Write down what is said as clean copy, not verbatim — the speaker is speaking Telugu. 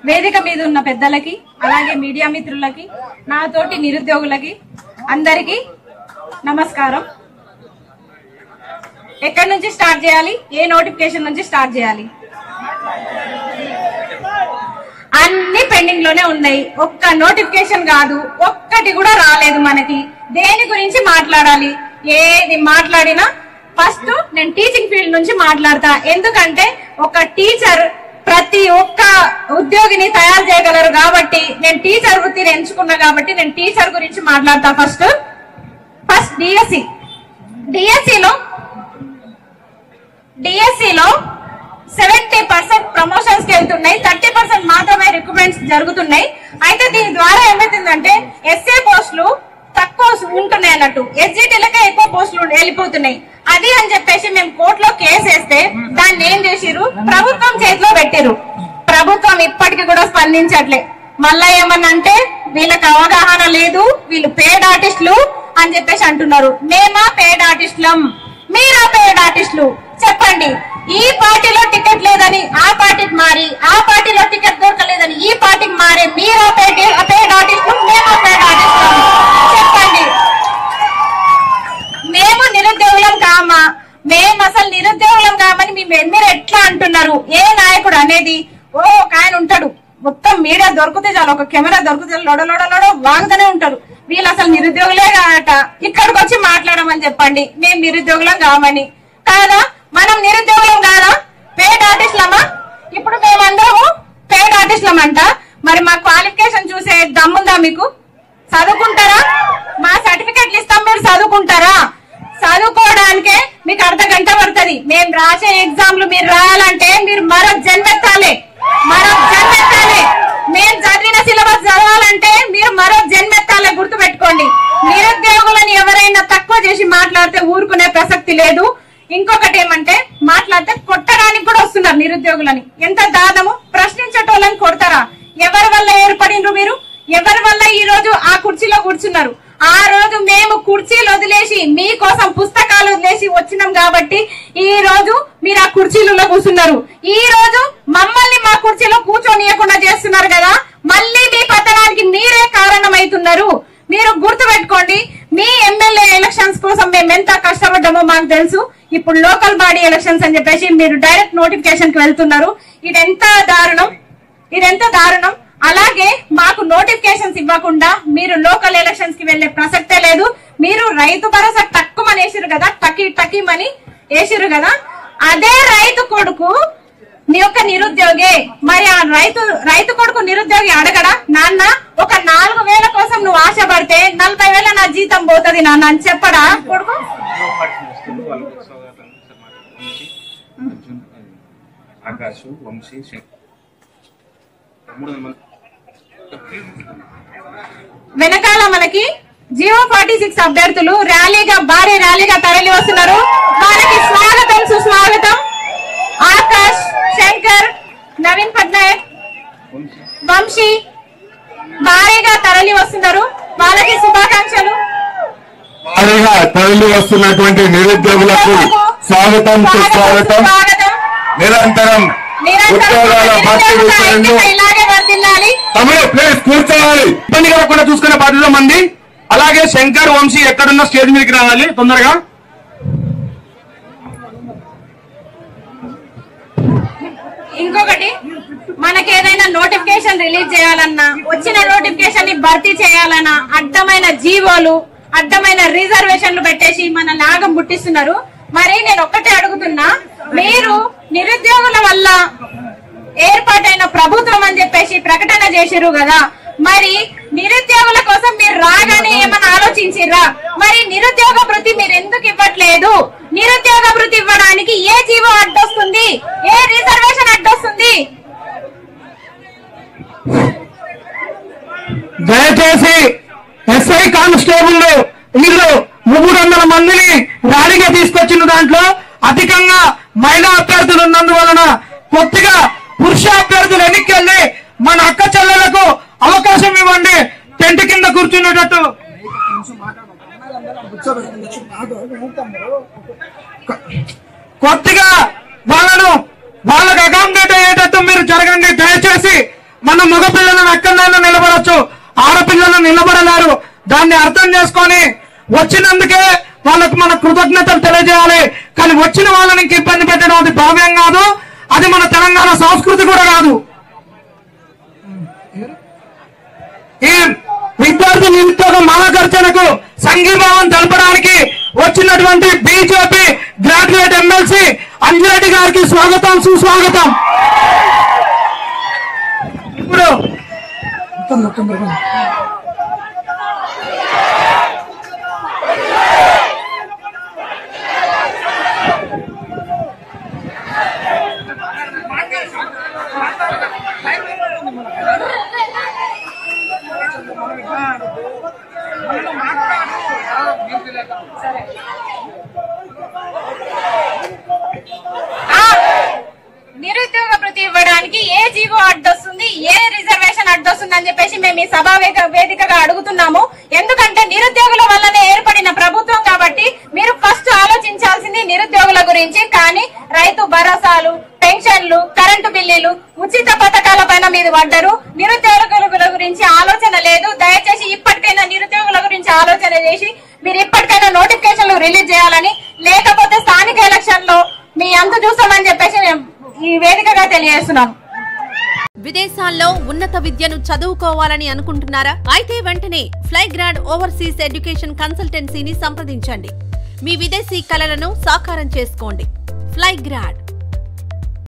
వేదిక మీద ఉన్న పెద్దలకి, అలాగే మీడియా మిత్రులకి, నాతోటి నిరుద్యోగులకి అందరికీ నమస్కారం. ఎక్కడి నుంచి స్టార్ట్ చేయాలి? ఏ నోటిఫికేషన్ నుంచి స్టార్ట్ చేయాలి? అన్ని పెండింగ్ లోనే ఉన్నాయి. ఒక్క నోటిఫికేషన్ కాదు, ఒక్కటి కూడా రాలేదు మనకి. దేని గురించి మాట్లాడాలి? ఏది మాట్లాడినా ఫస్ట్ నేను టీచింగ్ ఫీల్డ్ నుంచి మాట్లాడతా. ఎందుకంటే ఒక టీచర్ ప్రతి ఒక్క ఉద్యోగిని తయారు చేయగలరు కాబట్టి నేను టీచర్ వృత్తిని ఎంచుకున్నా కాబట్టి నేను టీచర్ గురించి మాట్లాడతా. ఫస్ట్ డిఎస్సిలో 70% ప్రమోషన్స్ కి వెళ్తున్నాయి, 30% మాత్రమే రిక్రూట్మెంట్స్ జరుగుతున్నాయి. అయితే దీని ద్వారా ఏమవుతుందంటే ఎస్ఏ పోస్టులు తక్కువ ఉంటున్నాయి అన్నట్టు, ఎస్జిటీలకే ఎక్కువ పోస్టులు వెళ్ళిపోతున్నాయి. అది అని చెప్పేసి మేము కోర్టులో కేసు వేస్తే దాన్ని ఏం చేసిరు, ప్రభుత్వం చేతిలో పెట్టిరు. ప్రభుత్వం ఇప్పటికి కూడా స్పందించట్లే. మళ్ళా ఏమన్నంటే వీళ్ళకి అవగాహన లేదు, వీళ్ళు పేడ్ ఆర్టిస్టులు అని చెప్పేసి అంటున్నారు. మేమా పేడ్ ఆర్టిస్టులం, మీరా పేడ్ ఆర్టిస్టులు? చెప్పండి. ఈ పార్టీలో టికెట్ లేదని ఆ పార్టీకి మారి, ఆ పార్టీలో టికెట్ దొరకలేదని ఈ పార్టీకి మారి మీరా పేడ్ ఆర్టిస్టులు, మేమా పేడ్ ఆర్టిస్టులం? చెప్పండి. మేము నిరుద్యోగులం కామా? మేము అసలు నిరుద్యోగులం కామని మీరు ఎట్లా అంటున్నారు? ఏ నాయకుడు అనేది? ఒక ఆయన ఉంటాడు, మొత్తం మీడియా దొరికితే చాలు, ఒక కెమెరా దొరికితే లోడలోడలోడో వాగుతూనే ఉంటారు. వీళ్ళు అసలు నిరుద్యోగులే కాదట, ఇక్కడికి వచ్చి మాట్లాడమని చెప్పండి మేము నిరుద్యోగులం కామని. కాదా? మనం నిరుద్యోగులం కాదా? పేడ్ ఆర్టిస్టులమా? ఇప్పుడు మేమందరము పేడ్ ఆర్టిస్టులమంట. మరి మా క్వాలిఫికేషన్ చూసే దమ్ముందా మీకు? చదువుకుంటారా? మా సర్టిఫికెట్లు ఇస్తాం, మీరు చదువుకుంటారా? చదువుకోవడానికే మీకు అర్ధ గంట పడుతుంది. మేము రాసే ఎగ్జామ్లు మీరు రాయాలంటే మీరు మరో జన్మెత్తాలి. మేము చదివిన సిలబస్ చదవాలంటే మీరు మరో జన్మెత్తాలి. గుర్తు పెట్టుకోండి. నిరుద్యోగులని ఎవరైనా తక్కువ చేసి మాట్లాడితే ఊరుకునే ప్రసక్తి లేదు. ఇంకొకటి ఏమంటే మాట్లాడితే కొట్టడానికి కూడా వస్తున్నారు నిరుద్యోగులని. ఎంత దానము! ప్రశ్నించేటోళ్ళని కొడతారా? ఎవరి వల్ల ఏర్పడినరు మీరు? ఎవరి వల్ల ఈ రోజు ఆ కుర్చీలో కూర్చున్నారు? ఆ రోజు మేము కుర్చీలు వదిలేసి మీకోసం పుస్తకాలు వదిలేసి వచ్చినాం కాబట్టి ఈ రోజు మీరు ఆ కుర్చీలలో కూర్చున్నారు. ఈ రోజు మమ్మల్ని మా కుర్చీలో కూర్చోనియకుండా చేస్తున్నారు కదా, మళ్ళీ మీ పతనానికి మీరే కారణమవుతున్నారు. మీరు గుర్తు పెట్టుకోండి. మీ ఎమ్మెల్యే ఎలక్షన్స్ కోసం మేము ఎంత కష్టపడ్డామో మాకు తెలుసు. ఇప్పుడు లోకల్ బాడీ ఎలక్షన్స్ అని చెప్పేసి మీరు డైరెక్ట్ నోటిఫికేషన్ కి వెళ్తున్నారు. ఇదెంత దారుణం. అలాగే మాకు నోటిఫికేషన్స్ ఇవ్వకుండా మీరు లోకల్ ఎలక్షన్స్ కి వెళ్లే ప్రసక్తే లేదు. మీరు రైతు భరోసా తక్కువని వేసిరు కదా, టకీమని వేసిరు కదా, అదే రైతు కొడుకు నీ యొక్క నిరుద్యోగి. మరి ఆ రైతు కొడుకు నిరుద్యోగి అడగడా, నాన్న ఒక 4,000 కోసం నువ్వు ఆశపడితే 40,000 నా జీతం పోతుంది నాన్న అని చెప్పడా కొడుకు? వెనకాల మనకి జియో 46 అభ్యర్థులు భారీ ర్యాలీగా తరలి వస్తున్నారు. వారికి స్వాగతం, సుస్వాగతం. ఆకాష్, శంకర్, నవీన్ పట్నాయక్, వంశీ భారీగా తరలి వస్తున్నారు. వాళ్ళకి శుభాకాంక్షలు. భారీగా తరలి వస్తున్నటువంటి నిరుద్యోగులకు స్వాగతం, సుస్వాగతం. నిరంతరం ఉద్యోగాల భర్తీ విషయంలో తమిళ ప్లేస్ కూర్చోవాలి. ఇబ్బంది కాకుండా చూసుకునే బాధ్యత మంది. అలాగే శంకర్, వంశీ ఎక్కడున్న స్టేజ్ మీదకి రావాలి తొందరగా. ఇంకొకటి, మనకేదైనా నోటిఫికేషన్ రిలీజ్ చేయాలన్నా, వచ్చిన నోటిఫికేషన్ ని భర్తీ చేయాలన్నా అడ్డమైన జీవోలు, అడ్డమైన రిజర్వేషన్లు పెట్టేసి మన నాగం పుట్టిస్తున్నారు. మరి నేను ఒక్కటే అడుగుతున్నా, మీరు నిరుద్యోగుల వల్ల ఏర్పాటైన ప్రభుత్వం అని చెప్పేసి ప్రకటన చేసిరు కదా, మరి నిరుద్యోగుల కోసం మీరు రాగానే ఏమన్నా ఆలోచించిర్రా? మరి నిరుద్యోగ భృతి మీరు ఎందుకు ఇవ్వట్లేదు? నిరుద్యోగ భృతి ఇవ్వడానికి ఏ జీవో అడ్డొస్తుంది? ఏ రిజర్వేషన్ అడ్డొస్తుంది? దయచేసి ఎస్ఐ కానిస్టేబుల్ వీళ్ళు 300 మందిని ర్యాలీగా తీసుకొచ్చిన దాంట్లో అధికంగా మహిళా అభ్యర్థులు ఉన్నందువలన కొద్దిగా పురుష అభ్యర్థులు ఎన్నికెళ్ళి మన అక్క చెల్లెలకు అవకాశం ఇవ్వండి. టెంట్ కింద కూర్చునేటట్టు కొద్దిగా వాళ్ళకు అకామిడేట్ అయ్యేటట్టు మీరు జరగండి. దయచేసి మన మన మగపిల్లలను ఎక్కడైనా నిలబడచ్చు, ఆడపిల్లలను నిలబడలేరు. దాన్ని అర్థం చేసుకొని వచ్చినందుకే వాళ్ళకు మన కృతజ్ఞతలు తెలియజేయాలి. కానీ వచ్చిన వాళ్ళని ఇబ్బంది పెట్టడం అది భావ్యం కాదు, అది మన తెలంగాణ సంస్కృతి కూడా కాదు. ఈ విద్యార్థి నిరుద్యోగ మహాగర్జనకు సంఘీభావం తెలపడానికి వచ్చినటువంటి బీజేపీ గ్రాడ్యుయేట్ ఎమ్మెల్సీ అంజిరెడ్డి గారికి స్వాగతం, సుస్వాగతం. ఇప్పుడు నిరుద్యోగ భృతి ఇవ్వడానికి ఏ జీవో అడ్డొస్తుంది, ఏ రిజర్వేషన్ అడ్డొస్తుంది అని చెప్పేసి మేము ఈ సభా వేదికగా అడుగుతున్నాము. ఎందుకంటే నిరుద్యోగుల వల్లనే ఏర్పడిన ప్రభుత్వం కాబట్టి మీరు ఫస్ట్ ఆలోచించాల్సింది నిరుద్యోగుల గురించి. కానీ రైతు భరోసాలు, పెన్షన్లు, కరెంటు బిల్లులు, ఉచిత పథకాల పైన మీరు పడ్డరు. నిరుద్యోగుల గురించి ఆలోచన లేదు. దయచేసి ఇప్పటికైనా నిరుద్యోగుల గురించి ఆలోచన చేసి మీరు ఇప్పటికైనా నోటిఫికేషన్లు రిలీజ్ చేయాలని, లేకపోతే స్థానిక ఎలక్షన్ లో మీ అంత చూస్తామని చెప్పేసి మేము ఈ వేదికగా తెలియజేస్తున్నాం. విదేశాల్లో ఉన్నత విద్యను చదువుకోవాలని అనుకుంటున్నారా? అయితే వెంటనే ఫ్లైగ్రాడ్ ఓవర్సీస్ ఎడ్యుకేషన్ కన్సల్టెన్సీని సంప్రదించండి. మీ విదేశీ కలలను సాకారం చేసుకోండి. ఫ్లైగ్రాడ్